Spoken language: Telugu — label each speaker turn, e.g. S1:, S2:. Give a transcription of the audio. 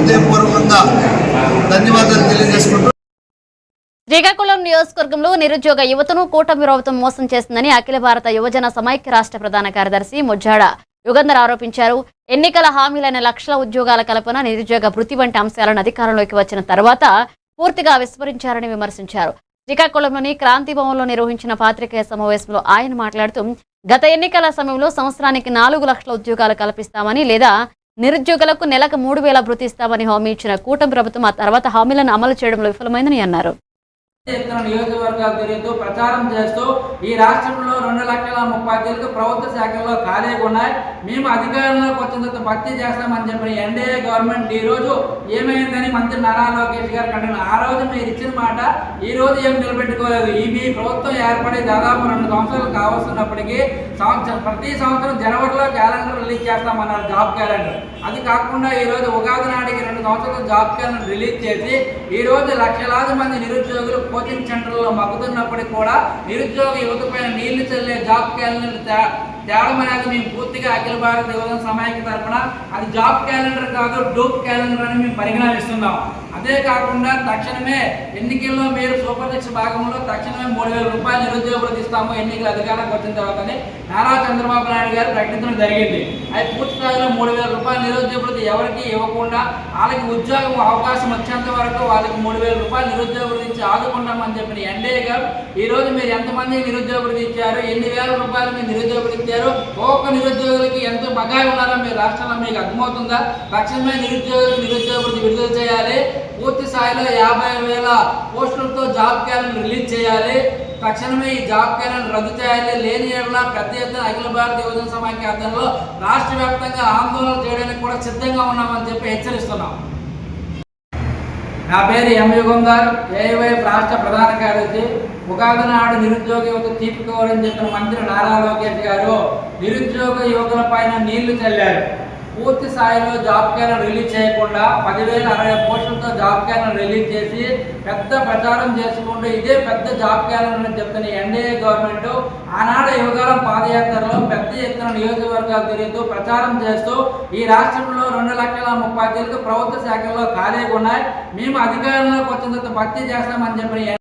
S1: హృదయపూర్వకంగా ధన్యవాదాలు తెలియజేసుకుంటూ
S2: శ్రీకాకుళం నియోజకవర్గంలో నిరుద్యోగ యువతను కూటమి ప్రభుత్వం మోసం చేస్తుందని అఖిల భారత యువజన సమైక్య రాష్ట్ర ప్రధాన కార్యదర్శి ముజ్జాడ యుగంధర్ ఆరోపించారు. ఎన్నికల హామీలైన లక్షల ఉద్యోగాల కల్పన, నిరుద్యోగ వృత్తి వంటి అంశాలను అధికారంలోకి వచ్చిన తర్వాత పూర్తిగా విస్మరించారని విమర్శించారు. శ్రీకాకుళంలోని క్రాంతి భవన్లో నిర్వహించిన పాత్రికేయ సమావేశంలో ఆయన మాట్లాడుతూ గత ఎన్నికల సమయంలో సంవత్సరానికి 4 లక్షల ఉద్యోగాలు కల్పిస్తామని లేదా నిరుద్యోగులకు నెలకు 3,000 భృతి ఇస్తామని హామీ ఇచ్చిన కూటమి ప్రభుత్వం ఆ తర్వాత హామీలను అమలు చేయడంలో విఫలమైందని అన్నారు.
S3: నియోజకవర్గాలు తిరుగుతూ ప్రచారం చేస్తూ ఈ రాష్ట్రంలో 2,30,000 ప్రభుత్వ శాఖల్లో ఖాళీగా ఉన్నాయి, మేము అధికారంలోకి వచ్చిన తర్వాత భర్తీ చేస్తామని చెప్పిన ఎన్డీఏ గవర్నమెంట్ ఈ రోజు ఏమైందని మంత్రి నారా లోకేష్ గారు కంటున్నారు. ఆ రోజు మీరు ఇచ్చిన మాట ఈ రోజు ఏం నిలబెట్టుకోలేదు. మీ ప్రభుత్వం ఏర్పడి దాదాపు 2 సంవత్సరాలు కావస్తున్నప్పటికీ ప్రతి సంవత్సరం జనవరిలో క్యాలెండర్ రిలీజ్ చేస్తామన్నారు, జాబ్ క్యాలెండర్. అది కాకుండా ఈ రోజు ఉగాది నాటికి 2 సంవత్సరాలు జాబ్ క్యాలెండర్ రిలీజ్ చేసి ఈ రోజు లక్షలాది మంది నిరుద్యోగులు కోచింగ్ సెంటర్లో మగ్గుతున్నప్పటికీ కూడా నిరుద్యోగ యువత పైన నీళ్లు చల్లే జాబ్ క్యాలెండర్ తేవడం అనేది మేము పూర్తిగా అఖిల భారత యువజన సమైక్య తరఫున అది జాబ్ క్యాలెండర్ కాదు, డూప్ క్యాలెండర్ అని మేము పరిగణిస్తున్నాం. అదే కాకుండా తక్షణమే ఎన్నికల్లో మీరు సూపర్ సిక్స్ భాగంలో తక్షణమే 3,000 రూపాయలు నిరుద్యోగ వృత్తి ఇస్తాము ఎన్నికల అధికారానికి వచ్చిన తర్వాతనే నారా చంద్రబాబు నాయుడు గారు ప్రకటించడం జరిగింది. అది పూర్తి స్థాయిలో 3,000 రూపాయలు నిరుద్యోగ వృత్తి ఎవరికి ఇవ్వకుండా వాళ్ళకి ఉద్యోగం అవకాశం వచ్చేంత వరకు వాళ్ళకి 3,000 రూపాయలు నిరుద్యోగ వృత్తి ఇచ్చి ఆదుకుంటామని చెప్పిన ఎన్డీఏ గారు ఈ రోజు మీరు ఎంతమంది నిరుద్యోగ వృత్తి ఇచ్చారు, ఎన్ని వేల రూపాయలు మీరు నిరుద్యోగ వృత్తి ఇచ్చారు, ఒక్కొక్క నిరుద్యోగులకి ఎంత బకాయి ఉన్నారో మీ రాష్ట్రంలో మీకు అర్థమవుతుందా? తక్షణమే నిరుద్యోగులకు నిరుద్యోగ వృత్తి విడుదల చేయాలి. పూర్తి స్థాయిలో 50,000 పోస్టులతో జాబ్ క్యాలెండర్ రిలీజ్ చేయాలి. తక్షణమే ఈ జాబ్ క్యాలెండర్ రద్దు చేయాలి. లేని ఏడలా పెద్ద ఎత్తున అఖిల భారత యువజన సమైక్య ఆధ్వర్యంలో రాష్ట్ర వ్యాప్తంగా ఆందోళన చేయడానికి కూడా సిద్ధంగా ఉన్నామని చెప్పి హెచ్చరిస్తున్నాం. నా పేరు ఎం యుగంధర్, ఏఐవైఎఫ్ రాష్ట్ర ప్రధాన కార్యదర్శి. ఉగాది నాడు నిరుద్యోగ యువత తీర్పుకోవాలని చెప్పిన మంత్రి నారా లోకేష్ గారు నిరుద్యోగ యువకుల పైన నీళ్లు చల్లారు. పూర్తి స్థాయిలో జాబ్ క్యాలెండర్ రిలీజ్ చేయకుండా 10,060 పోస్టులతో జాబ్ క్యాలెండర్ రిలీజ్ చేసి పెద్ద ప్రచారం చేసుకుంటూ ఇదే పెద్ద జాబ్ క్యాలెండర్ అని చెప్తున్న ఎన్డీఏ గవర్నమెంట్ ఆనాడు యువకాలం పాదయాత్రలో పెద్ద ఎత్తున నియోజకవర్గాలు తిరుగుతూ ప్రచారం చేస్తూ ఈ రాష్ట్రంలో 2,30,000 ప్రభుత్వ శాఖల్లో ఖాళీగా ఉన్నాయి, మేము అధికారంలోకి వచ్చిన తర్వాత భర్తీ చేస్తామని చెప్పిన